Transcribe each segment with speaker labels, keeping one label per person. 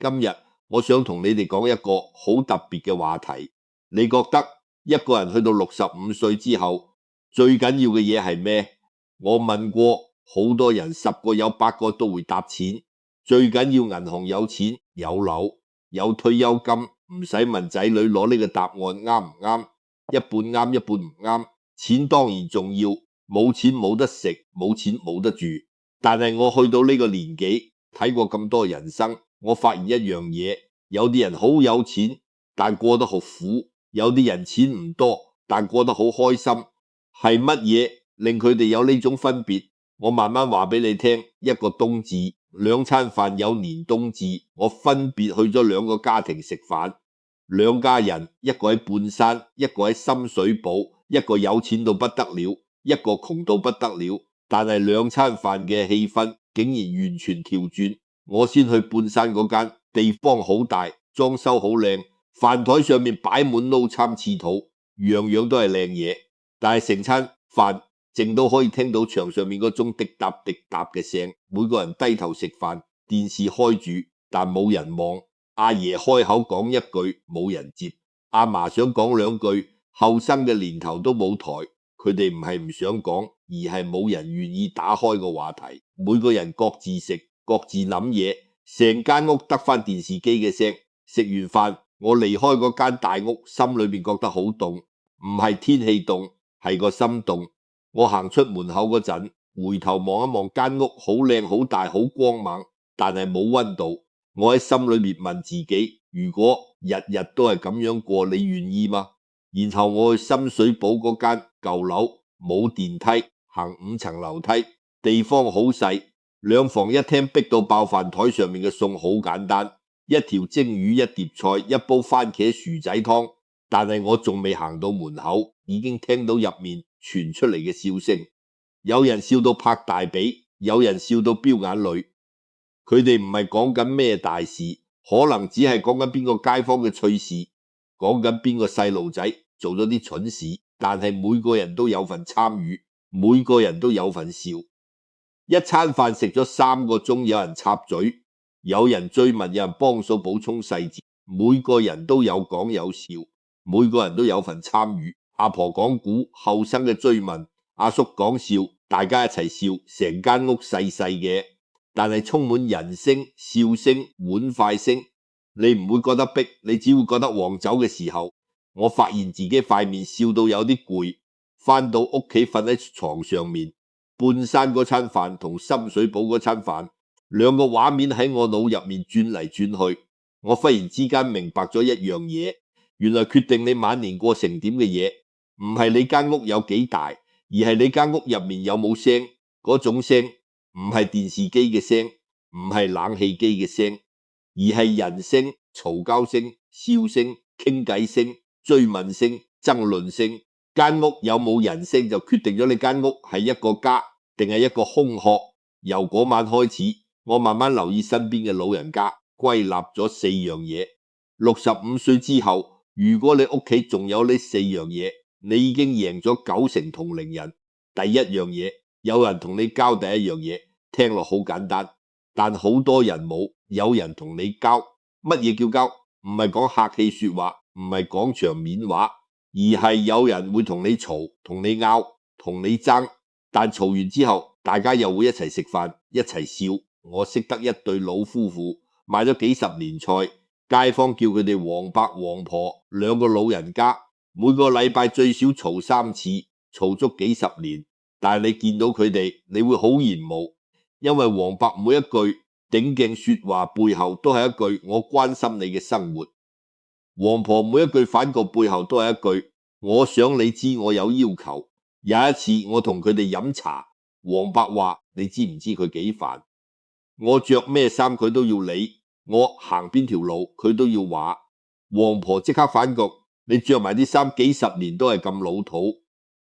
Speaker 1: 今日我想同你哋講一個好特別嘅話題。你覺得一個人去到65歲之後，最緊要嘅嘢係咩？我問過好多人，10個有8個都會答錢。最緊要銀行有錢、有樓、有退休金，唔使問仔女攞呢個答案啱唔啱，一半啱一半唔啱。錢當然重要，冇錢冇得食，冇錢冇得住。但係我去到呢個年紀，睇過咁多人生，我發現一樣嘢，有啲人好有錢，但過得好苦；有啲人錢唔多，但過得好開心。係乜嘢令佢哋有呢種分別？我慢慢話俾你聽。一個冬至，2餐飯有年冬至，我分別去咗2個家庭食飯，兩家人，一個喺半山，一個喺深水埗，一個有錢到不得了，一個窮到不得了。但係2餐飯嘅氣氛竟然完全調轉。我先去半山嗰間，地方好大，裝修好靚，飯台上面擺滿撈參翅肚，樣樣都係靚嘢。但係成餐飯靜到可以聽到牆上面嗰種滴答滴答嘅聲，每個人低頭食飯，電視開住，但冇人望。阿爺開口講一句，冇人接。阿嫲想講2句，後生嘅年頭都冇台。佢哋唔係唔想講，而係冇人願意打開個話題。每個人各自食，各自諗嘢，成間屋得返電視機嘅聲。食完飯，我離開嗰間大屋，心裏面覺得好凍，唔係天氣凍，係個心凍。我行出門口嗰陣，回頭望一望間屋，好靚好大好光猛，但係冇溫度。我喺心裏面問自己，如果日日都係咁樣過，你願意嗎？然後我去深水埗嗰間舊樓，冇電梯，行5層樓梯，地方好細，2房1廳逼到爆。飯台上面嘅餸好簡單，一條蒸魚，一碟菜，一煲番茄薯仔湯。但係我仲未行到門口，已經聽到入面傳出嚟嘅笑聲。有人笑到拍大髀，有人笑到飆眼淚。佢哋唔係講緊咩大事，可能只係講緊邊個街坊嘅趣事，講緊邊個細路仔做咗啲蠢事，但係每個人都有份參與，每個人都有份笑。一餐飯食咗3個鐘，有人插嘴，有人追問，有人幫手補充細節，每個人都有講有笑，每個人都有份參與。阿婆講古，後生嘅追問，阿叔講笑，大家一齊笑，成間屋細細嘅，但係充滿人聲、笑聲、碗筷聲。你唔會覺得逼，你只會覺得旺走嘅時候，我發現自己塊面笑到有啲攰，返到屋企瞓喺床上面。半山嗰餐飯同深水埗嗰餐飯，2個畫面喺我腦入面轉嚟轉去。我忽然之間明白咗一樣嘢，原來決定你晚年過成點嘅嘢，唔係你間屋有幾大，而係你間屋入面有冇聲。嗰種聲唔係電視機嘅聲，唔係冷氣機嘅聲，而係人聲、嘈交聲、笑聲、傾偈聲、追問聲、爭論聲。間屋有冇人聲就決定咗你間屋係一個家定係一個空殼。由嗰晚開始，我慢慢留意身邊嘅老人家，歸納咗4樣嘢。65歲之後，如果你屋企仲有呢4樣嘢，你已經贏咗90%同齡人。第一樣嘢，有人同你交。第一樣嘢聽落好簡單，但好多人冇。有人同你交。乜嘢叫交？唔係講客氣說話，唔係講場面話，而係有人會同你嘈，同你拗，同你爭。但嘈完之後，大家又會一齊食飯，一齊笑。我識得一對老夫婦，買咗幾十年菜，街坊叫佢哋黃伯黃婆，2個老人家，每個禮拜最少嘈3次，嘈足幾十年。但係你見到佢哋，你會好羨慕，因為黃伯每一句頂勁說話背後都係一句我關心你嘅生活，黃婆每一句反駁背後都係一句我想你知我有要求。有一次我同佢哋飲茶，黃伯話你知唔知佢幾煩？我着咩衫佢都要理，我行邊條路佢都要話。黃婆即刻反駁，你着埋啲衫幾十年都係咁老土，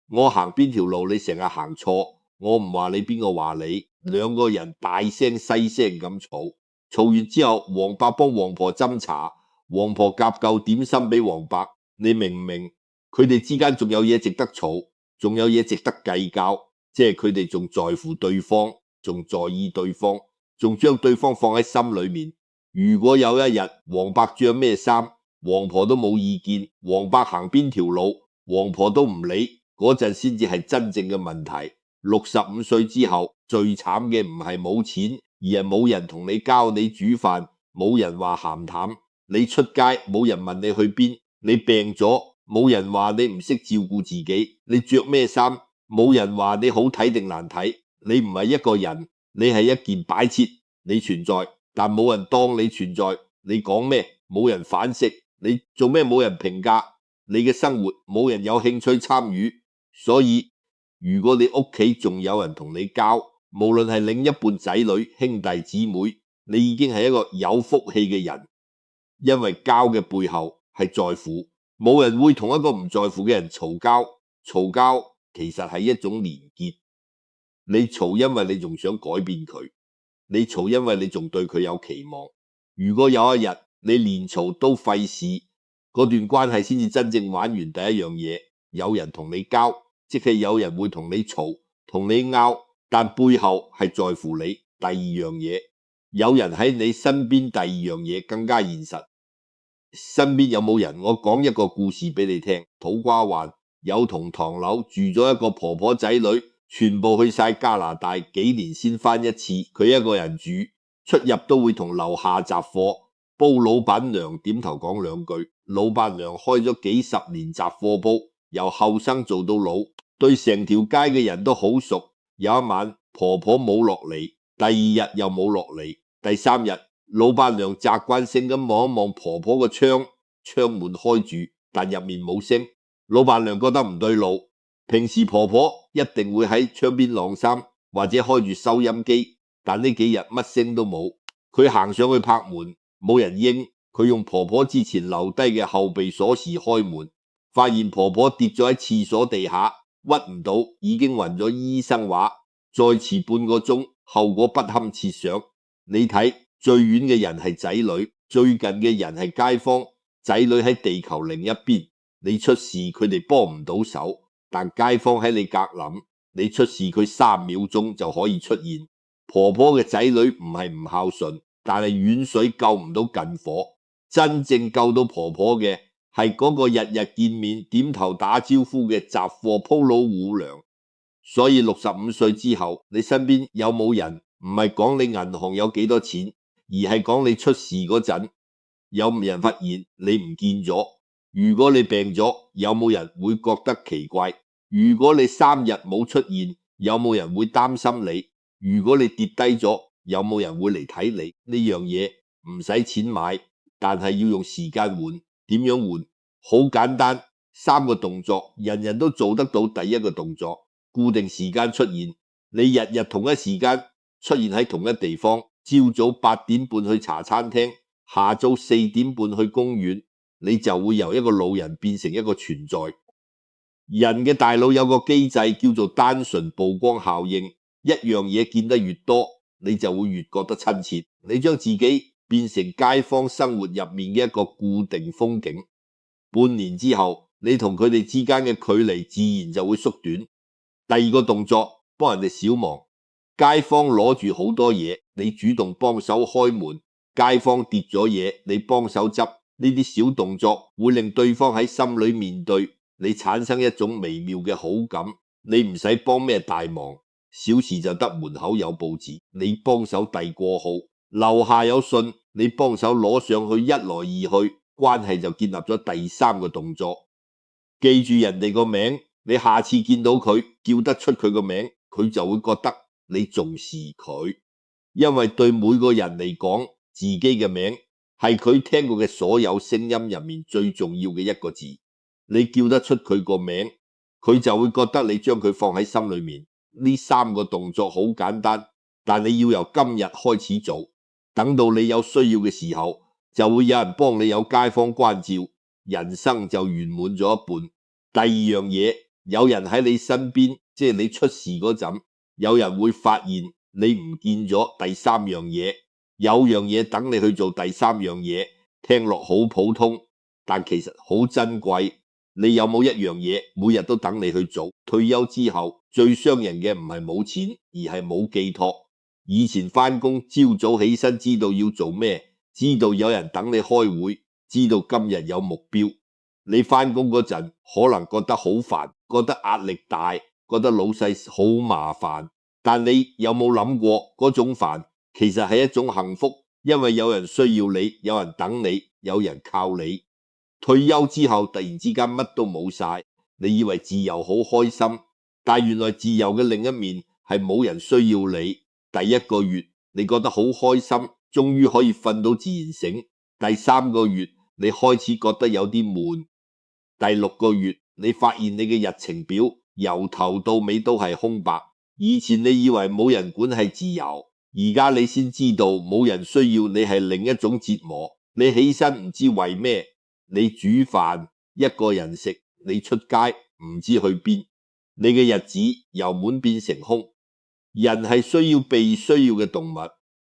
Speaker 1: 我行邊條路你成日行錯，我唔話你邊個話你。2個人大聲細聲咁嘈，嘈完之後，黃伯幫黃婆斟茶，黃婆夾嚿點心俾黃伯。你明唔明？佢哋之間仲有嘢值得嘈，仲有嘢值得計較，即係佢哋仲在乎對方，仲在意對方，仲將對方放喺心裏面。如果有一日黃伯着咩衫，黃婆都冇意見，黃伯行邊條路，黃婆都唔理，嗰陣先至係真正嘅問題。65歲之後，最慘嘅唔係冇錢，而係冇人同你教你煮飯，冇人話鹹淡，你出街冇人問你去邊，你病咗冇人話你唔識照顧自己，你着咩衫冇人話你好睇定難睇，你唔係一個人，你係一件擺設，你存在，但冇人當你存在，你講咩冇人反省，你做咩冇人評價，你嘅生活冇人有興趣參與。所以如果你屋企仲有人同你交，無論係另一半仔女兄弟姊妹，你已經係一個有福氣嘅人，因為交嘅背後係在乎，冇人會同一個唔在乎嘅人嘈交，嘈交其實係一種連結，你嘈因為你仲想改變佢，你嘈因為你仲對佢有期望。如果有一日你連嘈都費事，嗰段關係先至真正玩完第一樣嘢，有人同你交，即係有人會同你嘈，同你拗，但背後係在乎你。第二樣嘢，有人喺你身邊，第二樣嘢更加現實。身邊有冇人？我講一個故事俾你聽。土瓜灣有棟唐樓，住咗一個婆婆仔女，全部去晒加拿大，幾年先翻一次，佢一個人住，出入都會同樓下雜貨煲老闆娘點頭講兩句。老闆娘開咗幾十年雜貨煲，由後生做到老，對成條街嘅人都好熟。有一晚婆婆冇落嚟，第二日又冇落嚟，第三日老闆娘習慣性咁望一望婆婆個窗，窗門開住，但入面冇聲。老闆娘覺得唔對路，平時婆婆一定會喺窗邊晾衫或者開住收音機，但呢幾日乜聲都冇。佢行上去拍門，冇人應，佢用婆婆之前留低嘅後備鎖匙開門，發現婆婆跌咗喺廁所地下，屈唔到，已經暈咗。醫生話再遲半個鐘，後果不堪設想。你睇，最遠嘅人係仔女，最近嘅人係街坊。仔女喺地球另一邊，你出事佢哋幫唔到手，但街坊喺你格林，你出事佢3秒鐘就可以出現。婆婆嘅仔女唔係唔孝順，但係遠水救唔到近火。真正救到婆婆嘅係嗰個日日見面點頭打招呼嘅雜貨鋪老戶娘。所以65歲之後，你身邊有冇人唔係講你銀行有幾多錢，而係講你出事嗰陣有冇人發現你唔見咗。如果你病咗，有冇人會覺得奇怪？如果你3日冇出現，有冇人會擔心你？如果你跌低咗，有冇人會嚟睇你？呢樣嘢唔使錢買，但係要用時間換。點樣換？好簡單，3個動作，人人都做得到。第一個動作，固定時間出現，你日日同一時間出現喺同一地方。朝早8點半去茶餐廳，下晝4點半去公園，你就會由一個老人變成一個存在。人嘅大腦有個機制叫做單純曝光效應，一樣嘢見得越多，你就會越覺得親切。你將自己變成街坊生活入面嘅一個固定風景，半年之後，你同佢哋之間嘅距離自然就會縮短。第二個動作，幫人哋小忙，街坊攞住好多嘢，你主動幫手開門；街坊跌咗嘢，你幫手執。呢啲小動作會令對方喺心裏面對你產生一種微妙嘅好感。你唔使幫咩大忙，小事就得門口有報紙，你幫手遞過號；樓下有信，你幫手攞上去，一來二去，關係就建立咗第3個動作。記住人哋個名，你下次見到佢叫得出佢個名，佢就會覺得你重視佢。因為對每個人嚟講，自己嘅名係佢聽過嘅所有聲音入面最重要嘅一個字。你叫得出佢個名，佢就會覺得你將佢放喺心裏面。呢3個動作好簡單，但你要由今日開始做，等到你有需要嘅時候，就會有人幫你，有街坊關照，人生就圓滿咗一半。第二樣嘢，有人喺你身邊，即係你出事嗰陣，有人會發現你唔見咗。第3樣嘢，有樣嘢等你去做。第3樣嘢聽落好普通，但其實好珍貴。你有冇一樣嘢每日都等你去做？退休之後最傷人嘅唔係冇錢，而係冇寄託。以前返工朝早起身知道要做咩，知道有人等你開會，知道今日有目標。你返工嗰陣可能覺得好煩，覺得壓力大，覺得老細好麻煩，但你有冇諗過嗰種煩其實係一種幸福，因為有人需要你，有人等你，有人靠你。退休之後突然之間乜都冇晒，你以為自由好開心，但原來自由嘅另一面係冇人需要你。第一個月你覺得好開心，終於可以瞓到自然醒。第3個月你開始覺得有啲悶。第6個月你發現你嘅日程表由頭到尾都係空白。以前你以為冇人管係自由，而家你先知道冇人需要你係另一種折磨。你起身唔知為咩，你煮飯一個人食，你出街唔知去邊，你嘅日子由滿變成空。人係需要被需要嘅動物，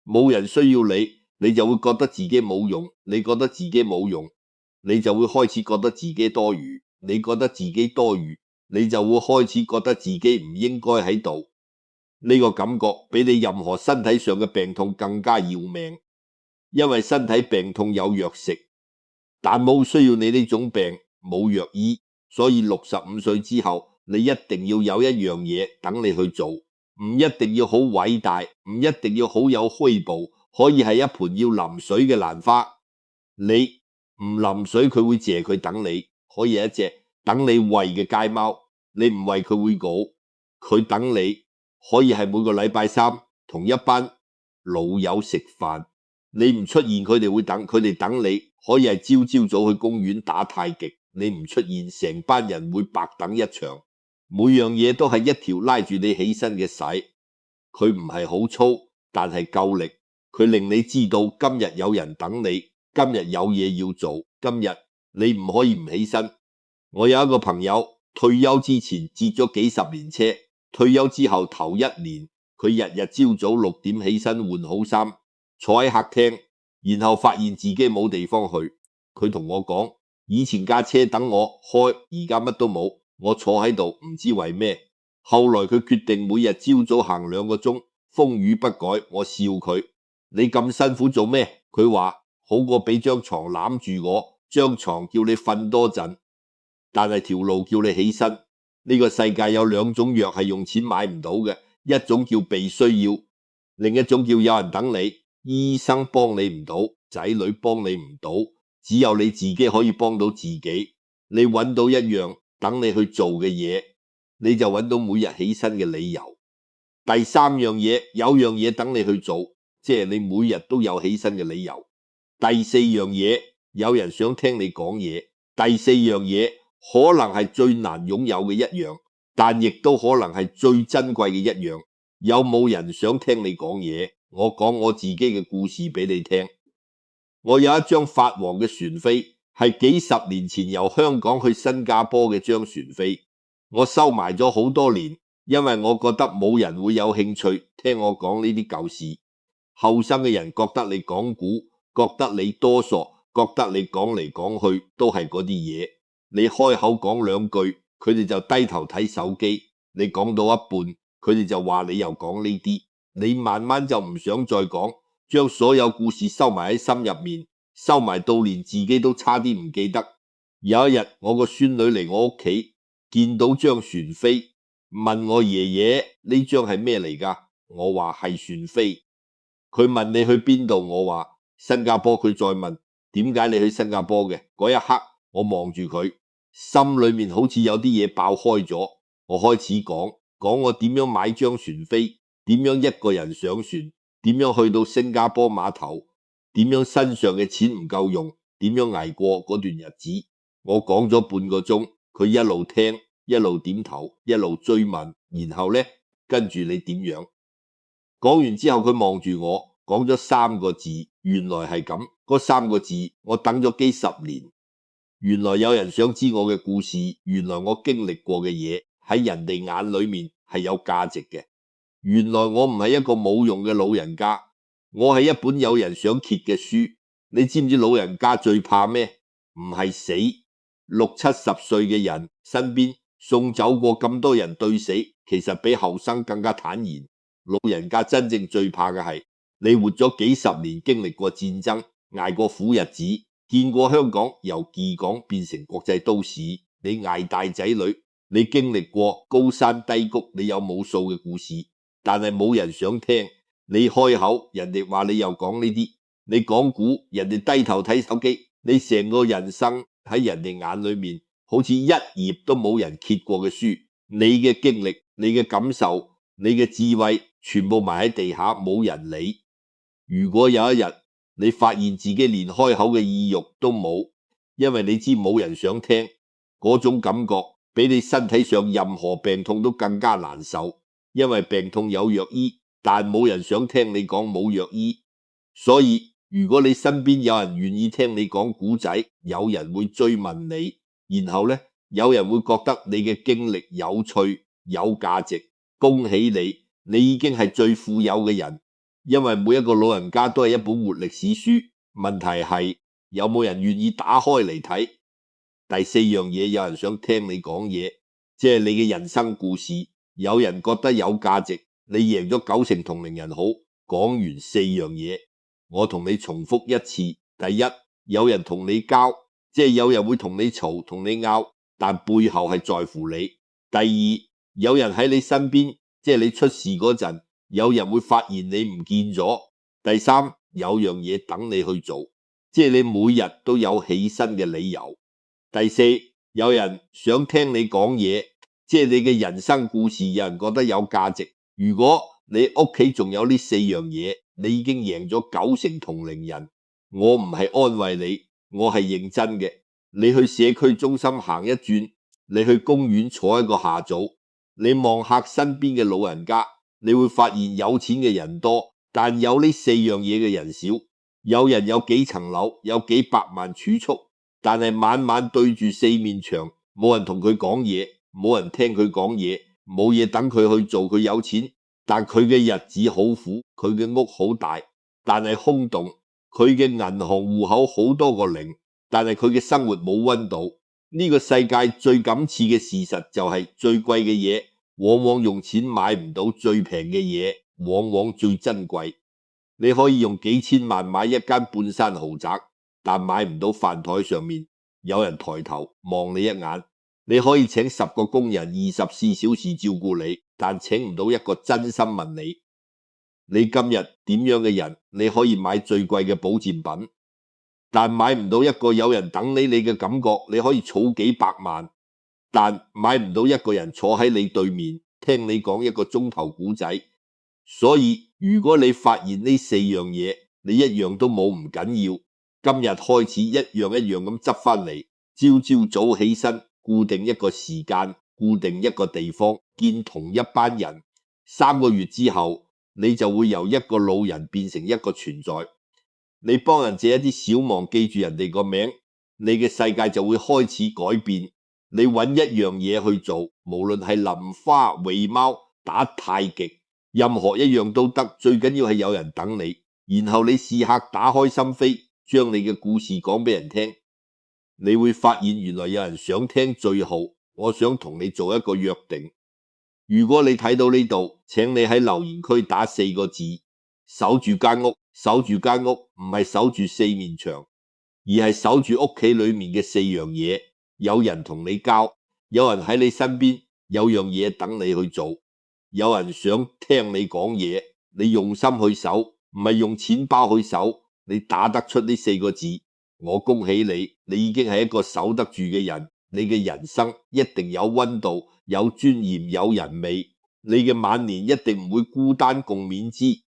Speaker 1: 冇人需要你，你就會覺得自己冇用。你覺得自己冇用，你就會開始覺得自己多餘。你覺得自己多餘，你就會開始覺得自己唔應該喺度。呢個感覺比你任何身體上嘅病痛更加要命，因為身體病痛有藥食，但冇需要你呢種病，冇藥醫。所以65歲之後，你一定要有一樣嘢等你去做。唔一定要好偉大，唔一定要好有虛報，可以係一盆要淋水嘅蘭花。你唔淋水佢會謝佢等你，可以係一隻等你餵嘅街貓，你唔餵佢會嘔，佢等你。可以係每個禮拜3同一班老友食飯，你唔出現佢哋會等，佢哋等你。可以係朝早去公園打太極，你唔出現成班人會白等一場。每樣嘢都係一條拉住你起身嘅繩，佢唔係好粗，但係夠力。佢令你知道今日有人等你，今日有嘢要做，今日你唔可以唔起身。我有一個朋友退休之前截咗幾十年車，退休之後頭1年，佢日日朝早6點起身換好衫，坐喺客廳，然後發現自己冇地方去。佢同我講，以前架車等我開，而家乜都冇。我坐喺度唔知為咩。後來佢決定每日朝早行2個鐘，風雨不改。我笑佢，你咁辛苦做咩？佢話好過俾張床攬住我，張床叫你瞓多陣，但係條路叫你起身。呢個世界有2種藥係用錢買唔到嘅，一種叫被需要，另一種叫有人等你。醫生幫你唔到，仔女幫你唔到，只有你自己可以幫到自己。你揾到一樣等你去做嘅嘢，你就揾到每日起身嘅理由。第3樣嘢，有樣嘢等你去做，即係你每日都有起身嘅理由。第4樣嘢，有人想聽你講嘢。第4樣嘢可能係最難擁有嘅一樣，但亦都可能係最珍貴嘅一樣。有冇人想聽你講嘢？我講我自己嘅故事俾你聽。我有一張法王嘅船飛，係幾十年前由香港去新加坡嘅張船飛，我收埋咗好多年，因為我覺得冇人會有興趣聽我講呢啲舊事。後生嘅人覺得你講古，覺得你多傻，覺得你講嚟講去都係嗰啲嘢。你開口講2句，佢哋就低頭睇手機。你講到一半，佢哋就話你又講呢啲。你慢慢就唔想再講，將所有故事收埋喺心入面，收埋到連自己都差啲唔記得。有一日，我個孫女嚟我屋企，見到張船飛，問我爺爺呢張係咩嚟㗎？我話係船飛。佢問你去邊度？我話新加坡。佢再問點解你去新加坡嘅？嗰一刻我望住佢，心裏面好似有啲嘢爆開咗。我開始講我點樣買張船飛，點樣一個人上船，點樣去到新加坡碼頭，點樣身上嘅錢唔夠用，點樣捱過嗰段日子。我講咗半個鐘，佢一路聽，一路點頭，一路追問，然後呢，跟住你點樣？講完之後佢望住我，講咗3個字，原來係咁。嗰3個字我等咗幾十年。原來有人想知我嘅故事，原來我經歷過嘅嘢喺人哋眼裏面係有價值嘅。原來我唔係一個冇用嘅老人家，我係一本有人想揭嘅書。你知唔知老人家最怕咩？唔係死。60、70歲嘅人身邊送走過咁多人對死，其實比後生更加坦然。老人家真正最怕嘅係你活咗幾十年，經歷過戰爭，捱過苦日子，見過香港由技港變成國際都市，你捱大仔女，你經歷過高山低谷，你有無數嘅故事，但係冇人想聽。你開口，人哋話你又講呢啲，你講古，人哋低頭睇手機，你成個人生喺人哋眼裏面好似一頁都冇人揭過嘅書，你嘅經歷、你嘅感受、你嘅智慧全部埋喺地下，冇人理。如果有一日你發現自己連開口嘅意欲都冇，因為你知冇人想聽，嗰種感覺比你身體上任何病痛都更加難受，因為病痛有藥醫，但冇人想聽你講冇藥醫。所以如果你身邊有人願意聽你講古仔，有人會追問你，然後呢，有人會覺得你嘅經歷有趣有價值，恭喜你，你已經係最富有嘅人。因為每一個老人家都係一本活歷史書，問題係有冇人願意打開嚟睇。第四樣嘢，有人想聽你講嘢，即係你嘅人生故事，有人覺得有價值，你贏咗90%同齡人好。講完四樣嘢，我同你重複一次。第一，有人同你交，即係有人會同你嘈同你拗，但背後係在乎你。第二，有人喺你身邊，即係你出事嗰陣，有人會發現你唔見咗。第三，有樣嘢等你去做，即係你每日都有起身嘅理由。第四，有人想聽你講嘢，即係你嘅人生故事，有人覺得有價值。如果你屋企仲有呢四樣嘢，你已經贏咗90%同齡人。我唔係安慰你，我係認真嘅。你去社區中心行一轉，你去公園坐一個下早，你望下身邊嘅老人家，你會發現有錢嘅人多，但有呢四樣嘢嘅人少。有人有幾層樓，有幾百萬儲蓄，但係晚晚對住四面牆，冇人同佢講嘢，冇人聽佢講嘢，冇嘢等佢去做。佢有錢，但佢嘅日子好苦，佢嘅屋好大，但係空洞。佢嘅銀行戶口好多個零，但係佢嘅生活冇溫度。呢個世界最感刺嘅事實就係最貴嘅嘢，往往用錢買唔到，最平嘅嘢往往最珍貴。你可以用幾千萬買一間半山豪宅，但買唔到飯台上面有人抬頭望你一眼。你可以請10個工人24小時照顧你，但請唔到一個真心問你今日點樣嘅人。你可以買最貴嘅保健品，但買唔到一個有人等你嘅感覺。你可以儲幾百萬，但買唔到一個人坐喺你對面聽你講1個鐘頭古仔。所以如果你發現呢四樣嘢你一樣都冇，唔緊要，今日開始一樣一樣咁執翻嚟。朝朝早起身，固定一個時間，固定一個地方，見同一班人。3個月之後，你就會由一個老人變成一個存在。你幫人借一啲小忙，記住人哋個名，你嘅世界就會開始改變。你揾一樣嘢去做，無論係淋花、餵貓、打太極，任何一樣都得，最緊要係有人等你。然後你試下打開心扉，將你嘅故事講俾人聽，你會發現原來有人想聽最好。我想同你做一個約定，如果你睇到呢度，請你喺留言區打4個字，守住間屋。守住間屋唔係守住四面牆，而係守住屋企裏面嘅4樣嘢。有人同你交，有人喺你身邊，有樣嘢等你去做，有人想聽你講嘢，你用心去守，唔係用錢包去守。你打得出呢4個字，我恭喜你，你已經係一個守得住嘅人。你嘅人生一定有溫度，有尊嚴，有人味。你嘅晚年一定唔會孤單共勉之。